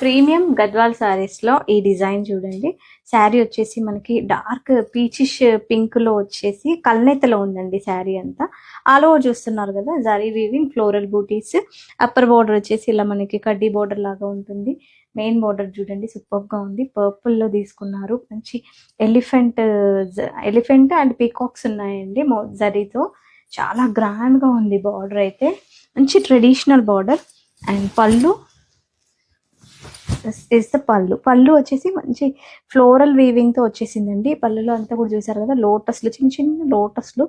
Premium Gadwal saris లో ఈ design చూడండి. శారీ వచ్చేసి మనకి డార్క్ పీచిష్ పింక్ లో వచ్చేసి కల్నేతలో ఉందండి. శారీ అంతా ఆల్ ఓవర్ చూస్తున్నారు కదా, జరీ వీవింగ్ ఫ్లోరల్ బూటీస్. అప్పర్ బార్డర్ వచ్చేసి ఇలా మనకి కడ్డీ బార్డర్ లాగా ఉంటుంది. మెయిన్ బార్డర్ చూడండి సూపర్ గా ఉంది. పర్పుల్ లో తీసుకున్నారు. మంచి ఎలిఫెంట్ అండ్ పీకాక్స్ ఉన్నాయండి జరీతో. చాలా గ్రాండ్ గా ఉంది బార్డర్ అయితే. మంచి ట్రెడిషనల్ బార్డర్. అండ్ పళ్ళు పళ్ళు వచ్చేసి మంచి ఫ్లోరల్ వీవింగ్ తో వచ్చేసిందండి. పళ్ళులో అంతా కూడా చూసారు కదా, లోటస్లు, చిన్న చిన్న లోటస్లు.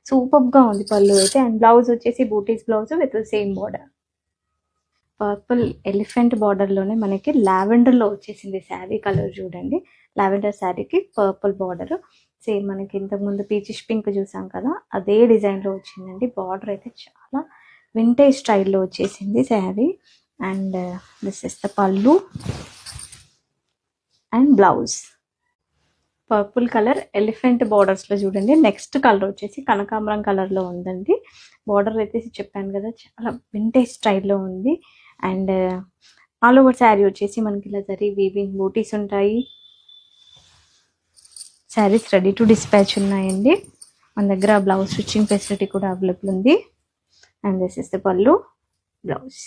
సూపర్ గా ఉంది పళ్ళు అయితే. అండ్ బ్లౌజ్ వచ్చేసి బూటీస్ blouse with same border. Purple elephant border లోనే మనకి లావెండర్ లో వచ్చేసింది శారీ కలర్ చూడండి. లావెండర్ శారీకి పర్పుల్ బార్డర్. సేమ్ మనకి ఇంతకు ముందు పీచిష్ పింక్ చూసాం కదా, అదే డిజైన్ లో వచ్చిందండి. బార్డర్ అయితే చాలా వింటేజ్ స్టైల్లో వచ్చేసింది sari. And this is the pallu and blouse. Purple colour elephant బార్డర్స్ లో చూడండి. నెక్స్ట్ కలర్ వచ్చేసి కనకాంబరం కలర్ లో ఉందండి. బార్డర్ అయితే చెప్పాను కదా, చాలా వింటేజ్ స్టైల్లో ఉంది. అండ్ ఆల్ ఓవర్ శారీ వచ్చేసి మనకి ఇలా జరీ వీవింగ్ బూటీస్ ఉంటాయి. శారీస్ రెడీ టు డిస్పాచ్ ఉన్నాయండి. మన దగ్గర బ్లౌజ్ స్టిచ్చింగ్ ఫెసిలిటీ కూడా అవైలబుల్ ఉంది. అండ్ దిస్ ఇస్ ద పళ్ళు, బ్లౌజ్.